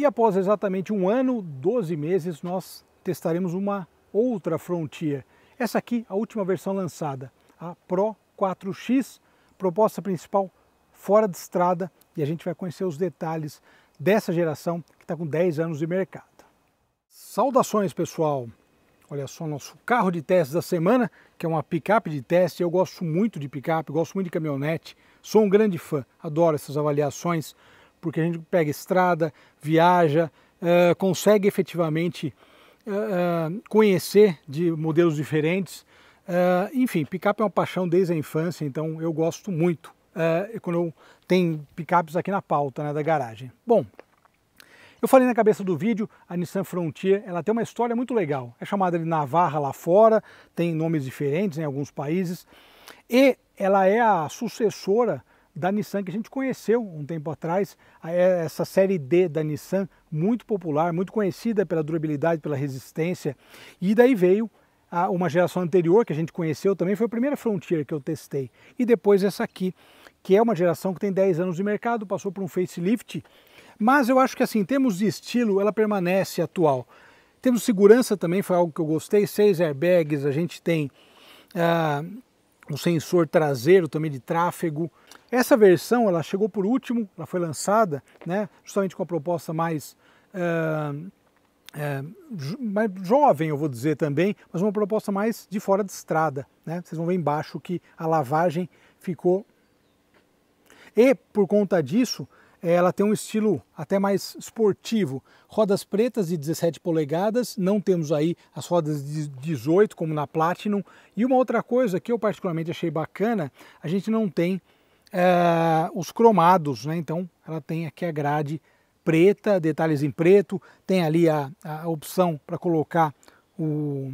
E após exatamente 1 ano, 12 meses, nós testaremos uma outra Frontier. Essa aqui, a última versão lançada, a Pro 4X, proposta principal fora de estrada, e a gente vai conhecer os detalhes dessa geração que está com 10 anos de mercado. Saudações, pessoal! Olha só nosso carro de teste da semana, que é uma picape de teste. Eu gosto muito de picape, gosto muito de caminhonete, sou um grande fã, adoro essas avaliações, porque a gente pega estrada, viaja, consegue efetivamente conhecer de modelos diferentes. Enfim, picape é uma paixão desde a infância, então eu gosto muito quando eu tenho picapes aqui na pauta, né, da garagem. Bom, eu falei na cabeça do vídeo, a Nissan Frontier, ela tem uma história muito legal. É chamada de Navarra lá fora, tem nomes diferentes em alguns países, e ela é a sucessora da Nissan que a gente conheceu um tempo atrás, essa série D da Nissan, muito popular, muito conhecida pela durabilidade, pela resistência, e daí veio uma geração anterior que a gente conheceu também, foi a primeira Frontier que eu testei, e depois essa aqui, que é uma geração que tem 10 anos de mercado, passou por um facelift, mas eu acho que assim, em termos de estilo, ela permanece atual. Em termos de segurança também foi algo que eu gostei, 6 airbags, a gente tem um sensor traseiro também de tráfego. Essa versão, ela chegou por último, ela foi lançada, né, justamente com a proposta mais jovem, eu vou dizer também, mas uma proposta mais de fora de estrada, né? Vocês vão ver embaixo que a lavagem ficou... E por conta disso, ela tem um estilo até mais esportivo. Rodas pretas de 17 polegadas, não temos aí as rodas de 18 como na Platinum. E uma outra coisa que eu particularmente achei bacana, a gente não tem os cromados, né? Então ela tem aqui a grade preta, detalhes em preto, tem ali a opção para colocar o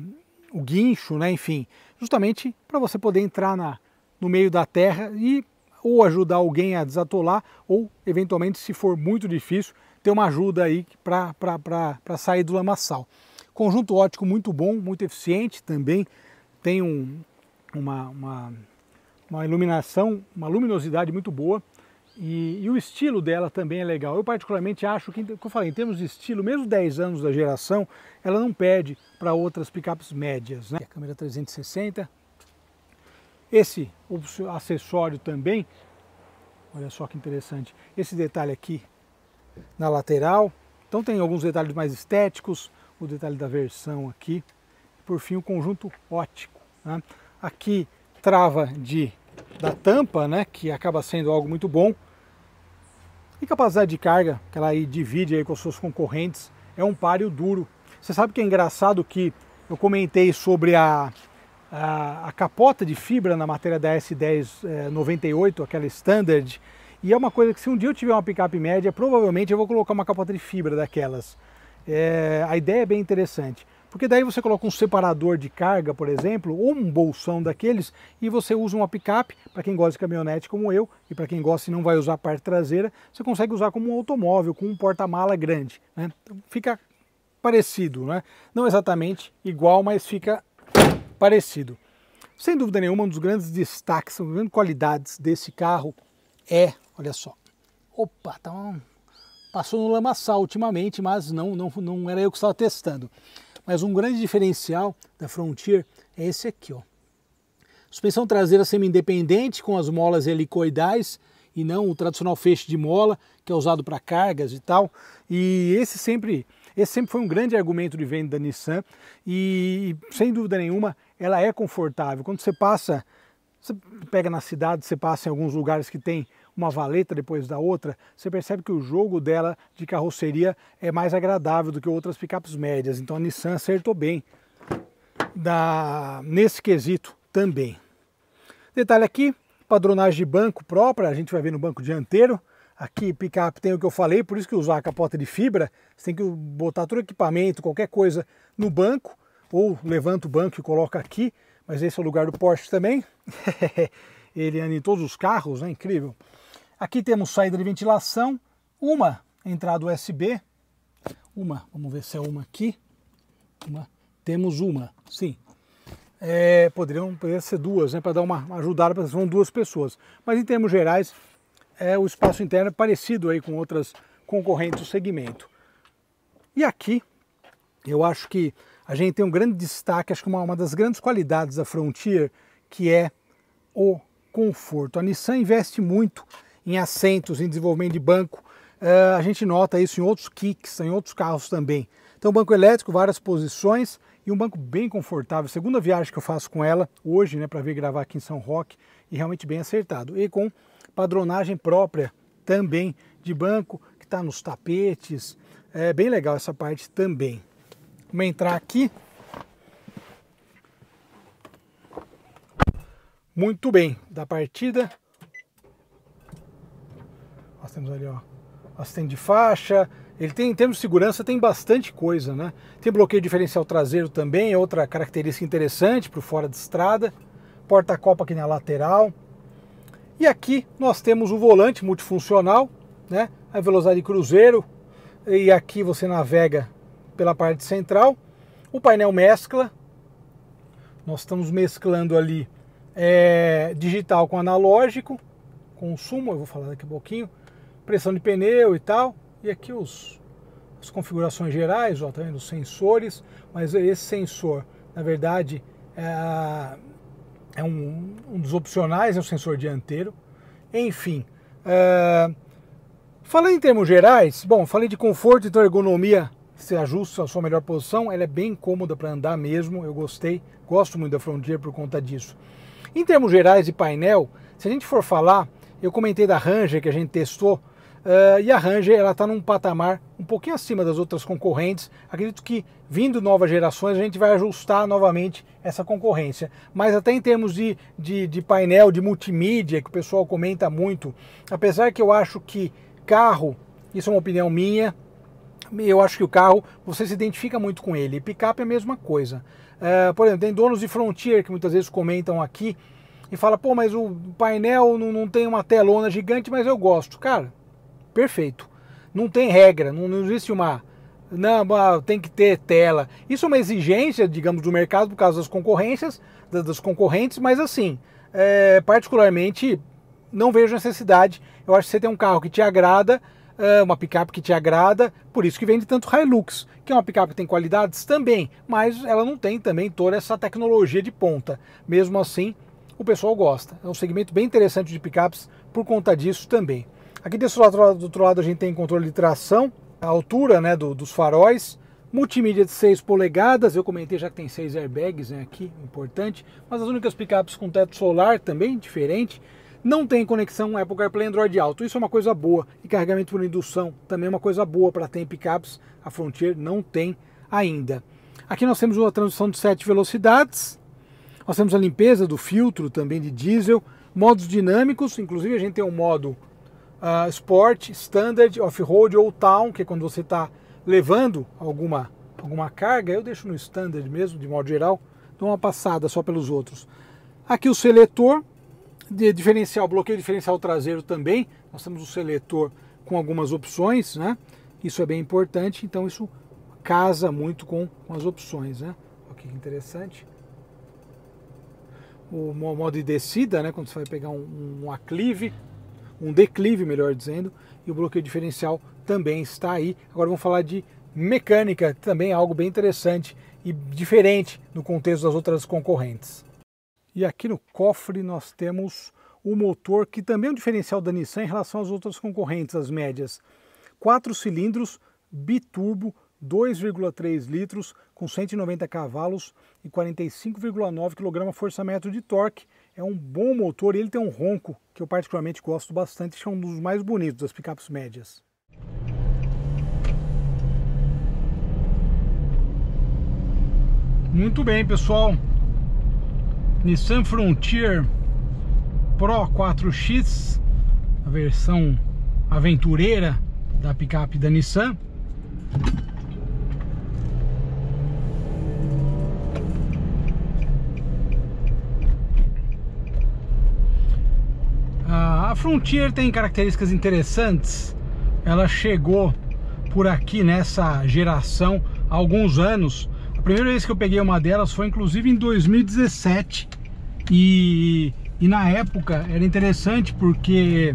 guincho, né? Enfim, justamente para você poder entrar no meio da terra e ou ajudar alguém a desatolar, ou eventualmente, se for muito difícil, ter uma ajuda aí para sair do lamaçal. Conjunto óptico muito bom, muito eficiente também, tem uma iluminação, uma luminosidade muito boa, e o estilo dela também é legal. Eu particularmente acho que, como eu falei, em termos de estilo, mesmo 10 anos da geração, ela não perde para outras picapes médias, né? A câmera 360. Esse acessório também, olha só que interessante, esse detalhe aqui na lateral, então tem alguns detalhes mais estéticos, o detalhe da versão aqui, por fim o conjunto óptico, né? Aqui trava da tampa, né, que acaba sendo algo muito bom, e capacidade de carga, que ela aí divide aí com os seus concorrentes, é um páreo duro. Você sabe que é engraçado que eu comentei sobre a capota de fibra na matéria da S10 98, aquela standard, e é uma coisa que se um dia eu tiver uma picape média, provavelmente eu vou colocar uma capota de fibra daquelas. A ideia é bem interessante, porque daí você coloca um separador de carga, por exemplo, ou um bolsão daqueles, e você usa uma picape, para quem gosta de caminhonete como eu, e para quem gosta e não vai usar a parte traseira, você consegue usar como um automóvel, com um porta-mala grande, né? Então fica parecido, né? Não exatamente igual, mas fica parecido. Sem dúvida nenhuma, um dos grandes destaques, uma das grandes qualidades desse carro olha só, opa, passou no lamaçal ultimamente, mas não era eu que estava testando. Mas um grande diferencial da Frontier é esse aqui, ó. Suspensão traseira semi-independente com as molas helicoidais e não o tradicional feixe de mola que é usado para cargas e tal. E esse sempre foi um grande argumento de venda da Nissan e, sem dúvida nenhuma, ela é confortável. Quando você pega na cidade, você passa em alguns lugares que tem uma valeta depois da outra, você percebe que o jogo dela de carroceria é mais agradável do que outras picapes médias. Então a Nissan acertou bem nesse quesito também. Detalhe aqui, padronagem de banco própria, a gente vai ver no banco dianteiro. Aqui, picape tem o que eu falei, por isso que usar a capota de fibra, você tem que botar todo o equipamento, qualquer coisa no banco, ou levanta o banco e coloca aqui, mas esse é o lugar do Porsche também. Ele anda em todos os carros, é incrível. Aqui temos saída de ventilação, uma entrada USB, vamos ver se é uma aqui, temos uma, sim. Poderia ser duas, né, para dar uma ajudada, para são 2 pessoas. Mas em termos gerais, o espaço interno é parecido aí com outras concorrentes do segmento. E aqui, eu acho que a gente tem um grande destaque, acho que uma das grandes qualidades da Frontier, que é o conforto. A Nissan investe muito em assentos, em desenvolvimento de banco. A gente nota isso em outros Kicks, em outros carros também. Então, banco elétrico, várias posições e um banco bem confortável. Segunda viagem que eu faço com ela hoje, né, para vir gravar aqui em São Roque, e realmente bem acertado. E com padronagem própria também de banco, que está nos tapetes. É bem legal essa parte também. Vamos entrar aqui. Muito bem, da partida. Nós temos ali, ó, assistente de faixa. Ele tem, em termos de segurança, tem bastante coisa, né? Tem bloqueio diferencial traseiro também, é outra característica interessante para o fora de estrada. Porta-copa aqui na lateral. E aqui nós temos o volante multifuncional, né? A velocidade cruzeiro. E aqui você navega pela parte central. O painel mescla. Nós estamos mesclando ali digital com analógico. Consumo, eu vou falar daqui a pouquinho. Pressão de pneu e tal. E aqui as configurações gerais, ó, tá vendo? Os sensores. Mas esse sensor, na verdade, é um dos opcionais, é o sensor dianteiro. Enfim, falei em termos gerais, bom, falei de conforto, então ergonomia se ajusta à sua melhor posição, ela é bem cômoda para andar mesmo, eu gostei, gosto muito da Frontier por conta disso. Em termos gerais de painel, se a gente for falar, eu comentei da Ranger que a gente testou, e a Ranger ela está num patamar um pouquinho acima das outras concorrentes. Acredito que vindo novas gerações a gente vai ajustar novamente essa concorrência. Mas até em termos de painel, de multimídia, que o pessoal comenta muito, apesar que eu acho que carro, isso é uma opinião minha, eu acho que o carro, você se identifica muito com ele. E picape é a mesma coisa. Por exemplo, tem donos de Frontier que muitas vezes comentam aqui e falam, pô, mas o painel não tem uma telona gigante, mas eu gosto. Cara, perfeito. Não tem regra, não existe tem que ter tela. Isso é uma exigência, digamos, do mercado por causa das concorrentes, mas assim, particularmente não vejo necessidade. Eu acho que você tem um carro que te agrada, uma picape que te agrada, por isso que vende tanto Hilux, que é uma picape que tem qualidades também, mas ela não tem também toda essa tecnologia de ponta. Mesmo assim, o pessoal gosta. É um segmento bem interessante de picapes por conta disso também. Aqui do outro lado a gente tem controle de tração, a altura, né, dos faróis, multimídia de 6 polegadas, eu comentei já que tem 6 airbags, né, aqui, importante, mas as únicas picapes com teto solar também, diferente, não tem conexão Apple CarPlay Android Auto, isso é uma coisa boa, e carregamento por indução também é uma coisa boa para ter em picapes, a Frontier não tem ainda. Aqui nós temos uma transmissão de 7 velocidades, nós temos a limpeza do filtro também de diesel, modos dinâmicos, inclusive a gente tem um modo Sport, Standard, Off-Road ou Town, que é quando você está levando alguma carga. Eu deixo no Standard mesmo, de modo geral, dou uma passada só pelos outros. Aqui o seletor de diferencial, bloqueio diferencial traseiro também. Nós temos o seletor com algumas opções, né? Isso é bem importante, então isso casa muito com as opções, né? Olha que interessante. O modo de descida, né? Quando você vai pegar um aclive, um declive, melhor dizendo, e o bloqueio diferencial também está aí. Agora vamos falar de mecânica, também é algo bem interessante e diferente no contexto das outras concorrentes. E aqui no cofre nós temos o motor, que também é um diferencial da Nissan em relação às outras concorrentes, as médias. 4 cilindros, biturbo, 2,3 litros, com 190 cavalos e 45,9 kgfm de torque. É um bom motor e ele tem um ronco que eu particularmente gosto bastante, que é um dos mais bonitos das picapes médias. Muito bem, pessoal. Nissan Frontier Pro 4X, a versão aventureira da picape da Nissan. A Frontier tem características interessantes. Ela chegou por aqui nessa geração há alguns anos. A primeira vez que eu peguei uma delas foi inclusive em 2017 e na época era interessante porque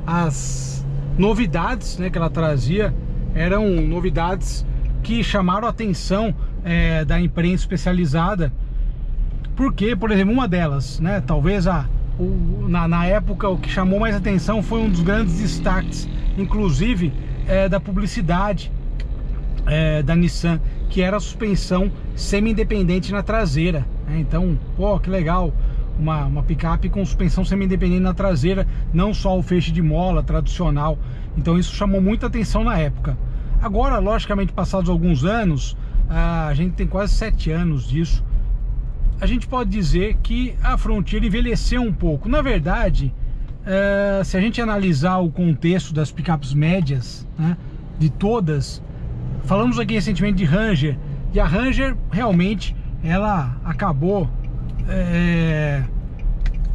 as novidades, né, que ela trazia eram novidades que chamaram a atenção da imprensa especializada, porque, por exemplo, uma delas, né, talvez na época o que chamou mais atenção foi um dos grandes destaques, inclusive da publicidade da Nissan, que era a suspensão semi-independente na traseira, né? Então, pô, que legal, uma picape com suspensão semi-independente na traseira, não só o feixe de mola tradicional. Então isso chamou muita atenção na época. Agora, logicamente, passados alguns anos, a gente tem quase 7 anos disso, a gente pode dizer que a Frontier envelheceu um pouco. Na verdade, se a gente analisar o contexto das picapes médias, né, de todas, falamos aqui recentemente de Ranger, e a Ranger realmente ela acabou,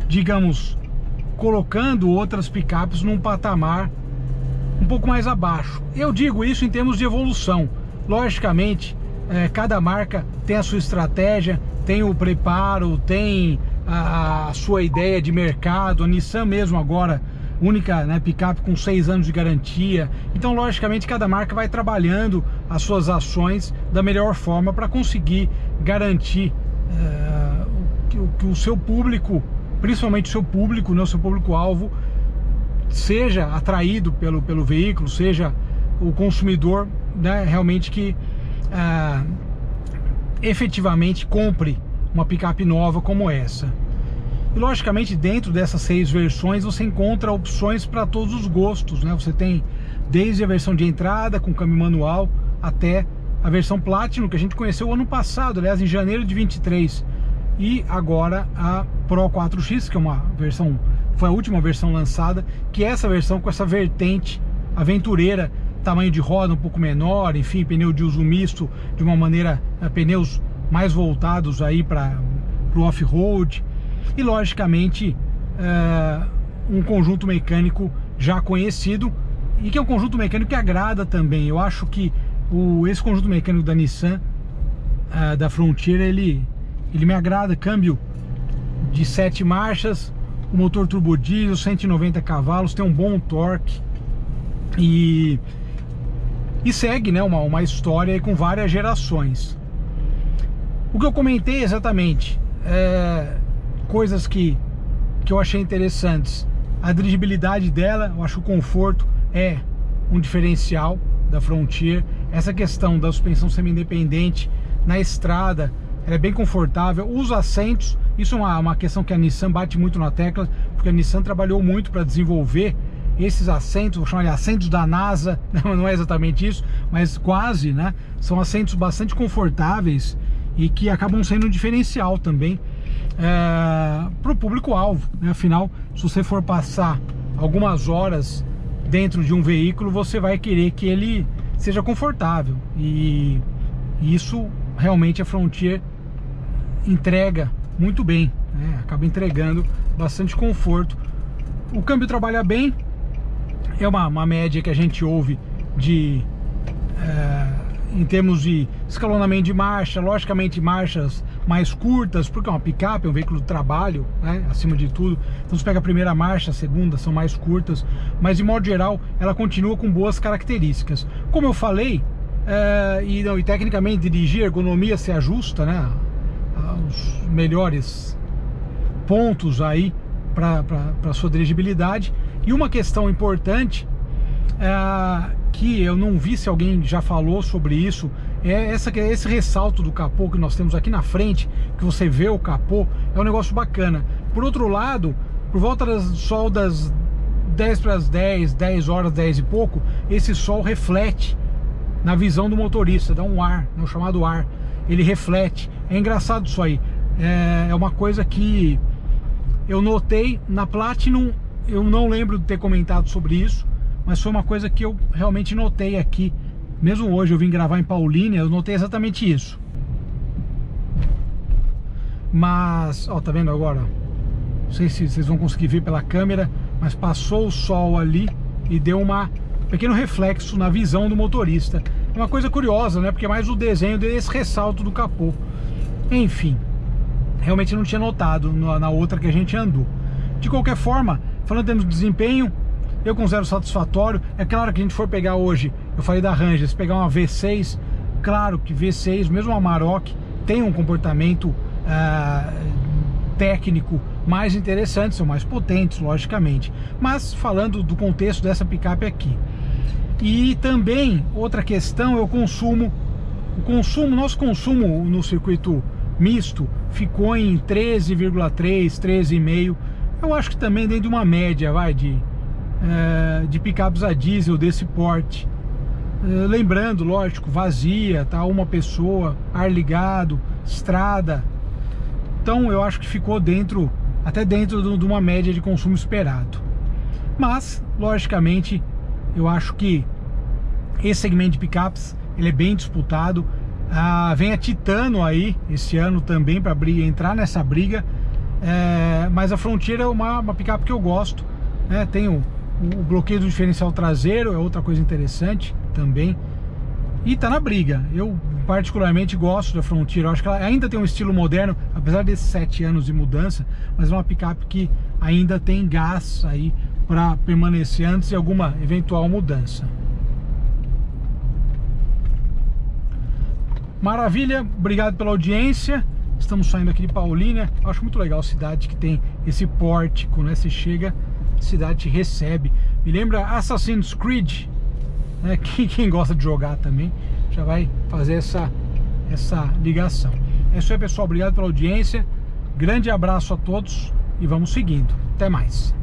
digamos, colocando outras picapes num patamar um pouco mais abaixo. Eu digo isso em termos de evolução. Logicamente, cada marca tem a sua estratégia, tem o preparo, tem a sua ideia de mercado. A Nissan mesmo agora, única, né, picape com 6 anos de garantia. Então, logicamente, cada marca vai trabalhando as suas ações da melhor forma para conseguir garantir que o seu público, principalmente o seu público, né, o seu público-alvo, seja atraído pelo veículo, seja o consumidor, né, realmente que efetivamente compre uma picape nova como essa. E logicamente, dentro dessas 6 versões você encontra opções para todos os gostos, né? Você tem desde a versão de entrada com câmbio manual até a versão Platinum, que a gente conheceu ano passado, aliás, em janeiro de 23, e agora a Pro 4X, que é uma versão, foi a última versão lançada, que é essa versão com essa vertente aventureira, tamanho de roda um pouco menor, enfim, pneu de uso misto, de uma maneira, pneus mais voltados aí para o off-road, e logicamente um conjunto mecânico já conhecido, e que é um conjunto mecânico que agrada também. Eu acho que esse conjunto mecânico da Nissan, da Frontier, ele me agrada. Câmbio de 7 marchas, o motor turbo diesel, 190 cavalos, tem um bom torque e segue, né, uma história aí com várias gerações. O que eu comentei exatamente coisas que eu achei interessantes. A dirigibilidade dela, eu acho que o conforto é um diferencial da Frontier. Essa questão da suspensão semi-independente na estrada, ela é bem confortável. Os assentos, isso é uma questão que a Nissan bate muito na tecla, porque a Nissan trabalhou muito para desenvolver esses assentos, vou chamar de assentos da NASA, não é exatamente isso, mas quase, né? São assentos bastante confortáveis e que acabam sendo um diferencial também para o público-alvo, né? Afinal, se você for passar algumas horas dentro de um veículo, você vai querer que ele seja confortável, e isso realmente a Frontier entrega muito bem, né? Acaba entregando bastante conforto. O câmbio trabalha bem, é uma média que a gente ouve em termos de escalonamento de marcha, logicamente marchas mais curtas, porque é uma picape, é um veículo de trabalho, né, acima de tudo. Então você pega a primeira marcha, a segunda, são mais curtas, mas de modo geral ela continua com boas características. Como eu falei, e tecnicamente dirigir, a ergonomia se ajusta, né, aos melhores pontos aí para sua dirigibilidade. E uma questão importante que eu não vi se alguém já falou sobre isso, é esse ressalto do capô que nós temos aqui na frente, que você vê o capô, é um negócio bacana. Por outro lado, por volta das 10 para as 10 horas, 10 e pouco, esse sol reflete na visão do motorista, dá um ar, o chamado ar, ele reflete. É engraçado isso aí, é uma coisa que eu notei na Platinum. Eu não lembro de ter comentado sobre isso, mas foi uma coisa que eu realmente notei aqui. Mesmo hoje eu vim gravar em Paulínia, eu notei exatamente isso. Mas, ó, tá vendo agora? Não sei se vocês vão conseguir ver pela câmera, mas passou o sol ali e deu um pequeno reflexo na visão do motorista. É uma coisa curiosa, né? Porque é mais o desenho desse ressalto do capô. Enfim, realmente não tinha notado na outra que a gente andou. De qualquer forma, falando em termos de desempenho, eu considero satisfatório. É claro que a gente for pegar hoje, eu falei da Ranger, se pegar uma V6, Claro que V6, mesmo a Amarok, tem um comportamento técnico mais interessante, são mais potentes, logicamente. Mas falando do contexto dessa picape aqui. E também, outra questão é o consumo. Nosso consumo no circuito misto ficou em 13,3, 13,5. Eu acho que também dentro de uma média, de picapes a diesel desse porte. Lembrando, lógico, vazia, tá? Uma pessoa, ar ligado, estrada. Então eu acho que ficou até dentro de uma média de consumo esperado. Mas, logicamente, eu acho que esse segmento de picapes ele é bem disputado. Vem a Titano aí esse ano também para entrar nessa briga. Mas a Frontier é uma picape que eu gosto, né? Tem o bloqueio do diferencial traseiro, é outra coisa interessante também. E tá na briga. Eu particularmente gosto da Frontier. Eu acho que ela ainda tem um estilo moderno, apesar desses 7 anos de mudança, mas é uma picape que ainda tem gás aí para permanecer antes de alguma eventual mudança. Maravilha, obrigado pela audiência. Estamos saindo aqui de Paulínia. Acho muito legal a cidade que tem esse pórtico, né? Você chega, a cidade te recebe. Me lembra Assassin's Creed, né? Quem gosta de jogar também já vai fazer essa ligação. É isso aí, pessoal. Obrigado pela audiência. Grande abraço a todos e vamos seguindo. Até mais.